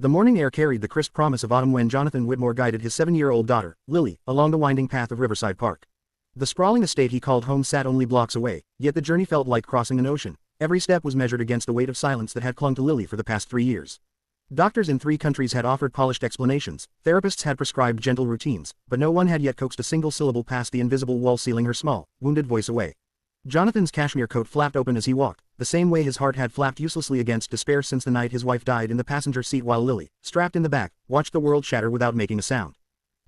The morning air carried the crisp promise of autumn when Jonathan Whitmore guided his 7-year-old daughter, Lily, along the winding path of Riverside Park. The sprawling estate he called home sat only blocks away, yet the journey felt like crossing an ocean. Every step was measured against the weight of silence that had clung to Lily for the past 3 years. Doctors in 3 countries had offered polished explanations, therapists had prescribed gentle routines, but no one had yet coaxed a single syllable past the invisible wall sealing her small, wounded voice away. Jonathan's cashmere coat flapped open as he walked, the same way his heart had flapped uselessly against despair since the night his wife died in the passenger seat while Lily, strapped in the back, watched the world shatter without making a sound.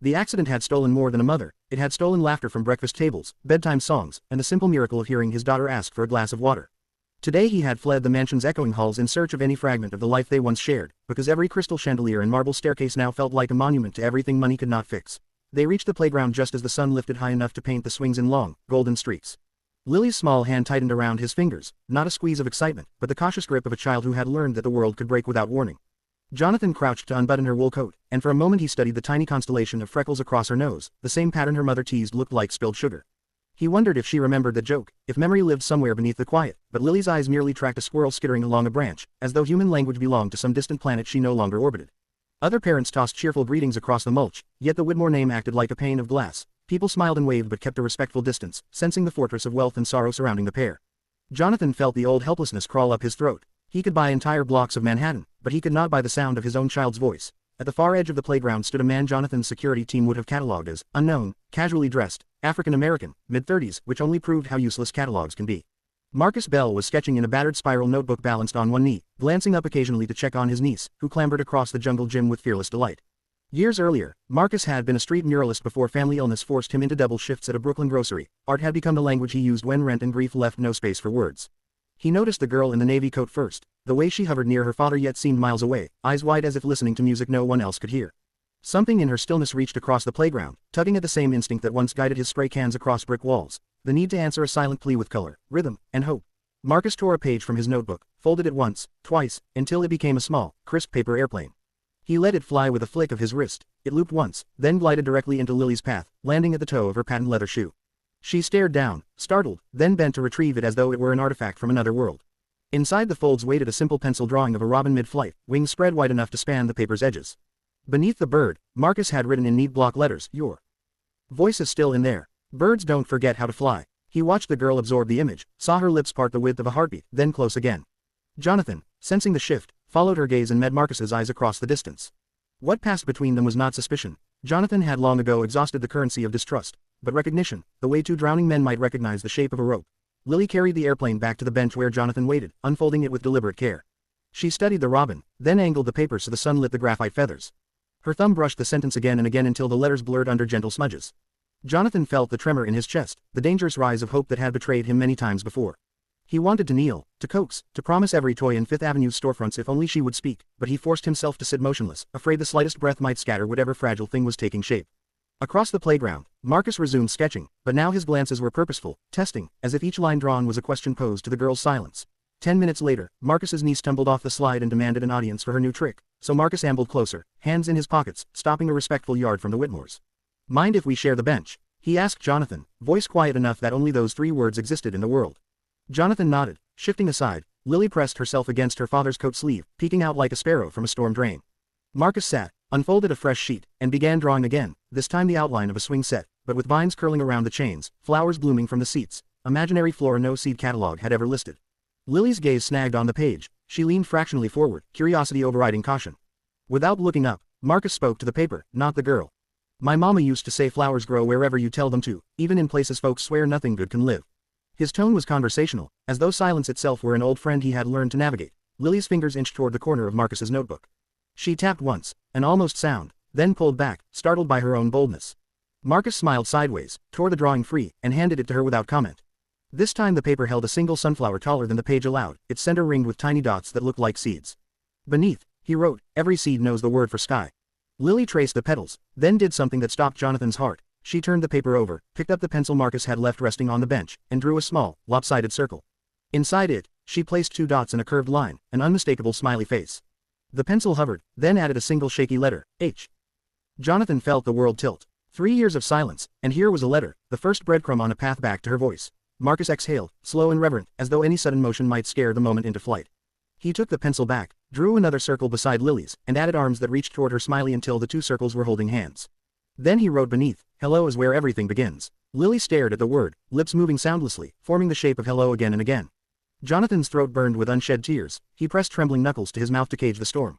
The accident had stolen more than a mother, it had stolen laughter from breakfast tables, bedtime songs, and the simple miracle of hearing his daughter ask for a glass of water. Today he had fled the mansion's echoing halls in search of any fragment of the life they once shared, because every crystal chandelier and marble staircase now felt like a monument to everything money could not fix. They reached the playground just as the sun lifted high enough to paint the swings in long, golden streaks. Lily's small hand tightened around his fingers, not a squeeze of excitement, but the cautious grip of a child who had learned that the world could break without warning. Jonathan crouched to unbutton her wool coat, and for a moment he studied the tiny constellation of freckles across her nose, the same pattern her mother teased looked like spilled sugar. He wondered if she remembered the joke, if memory lived somewhere beneath the quiet, but Lily's eyes merely tracked a squirrel skittering along a branch, as though human language belonged to some distant planet she no longer orbited. Other parents tossed cheerful greetings across the mulch, yet the Whitmore name acted like a pane of glass. People smiled and waved but kept a respectful distance, sensing the fortress of wealth and sorrow surrounding the pair. Jonathan felt the old helplessness crawl up his throat. He could buy entire blocks of Manhattan, but he could not buy the sound of his own child's voice. At the far edge of the playground stood a man Jonathan's security team would have catalogued as unknown, casually dressed, African-American, mid-30s, which only proved how useless catalogs can be. Marcus Bell was sketching in a battered spiral notebook balanced on one knee, glancing up occasionally to check on his niece, who clambered across the jungle gym with fearless delight. Years earlier, Marcus had been a street muralist before family illness forced him into double shifts at a Brooklyn grocery. Art had become the language he used when rent and grief left no space for words. He noticed the girl in the navy coat first, the way she hovered near her father yet seemed miles away, eyes wide as if listening to music no one else could hear. Something in her stillness reached across the playground, tugging at the same instinct that once guided his spray cans across brick walls, the need to answer a silent plea with color, rhythm, and hope. Marcus tore a page from his notebook, folded it once, twice, until it became a small, crisp paper airplane. He let it fly with a flick of his wrist. It looped once, then glided directly into Lily's path, landing at the toe of her patent leather shoe. She stared down, startled, then bent to retrieve it as though it were an artifact from another world. Inside the folds waited a simple pencil drawing of a robin mid-flight, wings spread wide enough to span the paper's edges. Beneath the bird, Marcus had written in neat block letters, "Your voice is still in there. Birds don't forget how to fly." He watched the girl absorb the image, saw her lips part the width of a heartbeat, then close again. Jonathan, sensing the shift, followed her gaze and met Marcus's eyes across the distance. What passed between them was not suspicion. Jonathan had long ago exhausted the currency of distrust, but recognition, the way 2 drowning men might recognize the shape of a rope. Lily carried the airplane back to the bench where Jonathan waited, unfolding it with deliberate care. She studied the robin, then angled the paper so the sun lit the graphite feathers. Her thumb brushed the sentence again and again until the letters blurred under gentle smudges. Jonathan felt the tremor in his chest, the dangerous rise of hope that had betrayed him many times before. He wanted to kneel, to coax, to promise every toy in Fifth Avenue's storefronts if only she would speak, but he forced himself to sit motionless, afraid the slightest breath might scatter whatever fragile thing was taking shape. Across the playground, Marcus resumed sketching, but now his glances were purposeful, testing, as if each line drawn was a question posed to the girl's silence. 10 minutes later, Marcus's niece tumbled off the slide and demanded an audience for her new trick, so Marcus ambled closer, hands in his pockets, stopping a respectful yard from the Whitmores. "Mind if we share the bench?" he asked Jonathan, voice quiet enough that only those 3 words existed in the world. Jonathan nodded, shifting aside. Lily pressed herself against her father's coat sleeve, peeking out like a sparrow from a storm drain. Marcus sat, unfolded a fresh sheet, and began drawing again, this time the outline of a swing set, but with vines curling around the chains, flowers blooming from the seats, imaginary flora no seed catalog had ever listed. Lily's gaze snagged on the page. She leaned fractionally forward, curiosity overriding caution. Without looking up, Marcus spoke to the paper, not the girl. "My mama used to say flowers grow wherever you tell them to, even in places folks swear nothing good can live." His tone was conversational, as though silence itself were an old friend he had learned to navigate. Lily's fingers inched toward the corner of Marcus's notebook. She tapped once, an almost sound, then pulled back, startled by her own boldness. Marcus smiled sideways, tore the drawing free, and handed it to her without comment. This time the paper held a single sunflower taller than the page allowed, its center ringed with tiny dots that looked like seeds. Beneath, he wrote, "Every seed knows the word for sky." Lily traced the petals, then did something that stopped Jonathan's heart. She turned the paper over, picked up the pencil Marcus had left resting on the bench, and drew a small, lopsided circle. Inside it, she placed 2 dots in a curved line, an unmistakable smiley face. The pencil hovered, then added a single shaky letter, H. Jonathan felt the world tilt. 3 years of silence, and here was a letter, the first breadcrumb on a path back to her voice. Marcus exhaled, slow and reverent, as though any sudden motion might scare the moment into flight. He took the pencil back, drew another circle beside Lily's, and added arms that reached toward her smiley until the two circles were holding hands. Then he wrote beneath, "Hello is where everything begins." Lily stared at the word, lips moving soundlessly, forming the shape of hello again and again. Jonathan's throat burned with unshed tears. He pressed trembling knuckles to his mouth to cage the storm.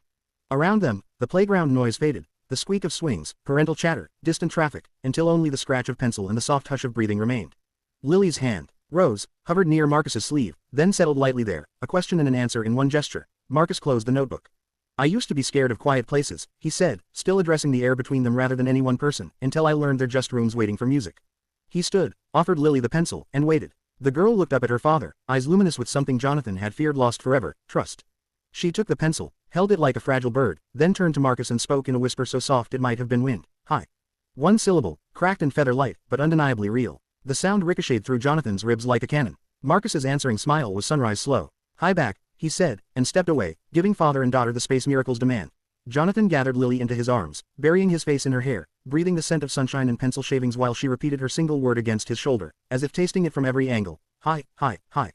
Around them, the playground noise faded, the squeak of swings, parental chatter, distant traffic, until only the scratch of pencil and the soft hush of breathing remained. Lily's hand rose, hovered near Marcus's sleeve, then settled lightly there, a question and an answer in one gesture. Marcus closed the notebook. "I used to be scared of quiet places," he said, still addressing the air between them rather than any one person, "until I learned they're just rooms waiting for music." He stood, offered Lily the pencil, and waited. The girl looked up at her father, eyes luminous with something Jonathan had feared lost forever, trust. She took the pencil, held it like a fragile bird, then turned to Marcus and spoke in a whisper so soft it might have been wind. "Hi." One syllable, cracked and feather-light, but undeniably real. The sound ricocheted through Jonathan's ribs like a cannon. Marcus's answering smile was sunrise slow. "Hi back," he said, and stepped away, giving father and daughter the space miracles demand. Jonathan gathered Lily into his arms, burying his face in her hair, breathing the scent of sunshine and pencil shavings while she repeated her single word against his shoulder, as if tasting it from every angle. "Hi, hi, hi."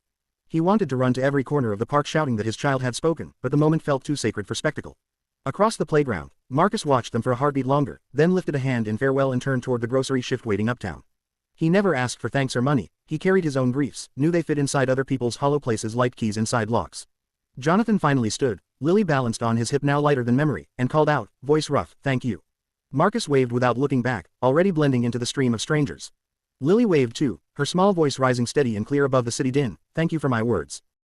He wanted to run to every corner of the park shouting that his child had spoken, but the moment felt too sacred for spectacle. Across the playground, Marcus watched them for a heartbeat longer, then lifted a hand in farewell and turned toward the grocery shift waiting uptown. He never asked for thanks or money. He carried his own griefs, knew they fit inside other people's hollow places like keys inside locks. Jonathan finally stood, Lily balanced on his hip now lighter than memory, and called out, voice rough, "Thank you." Marcus waved without looking back, already blending into the stream of strangers. Lily waved too, her small voice rising steady and clear above the city din, "Thank you for my words."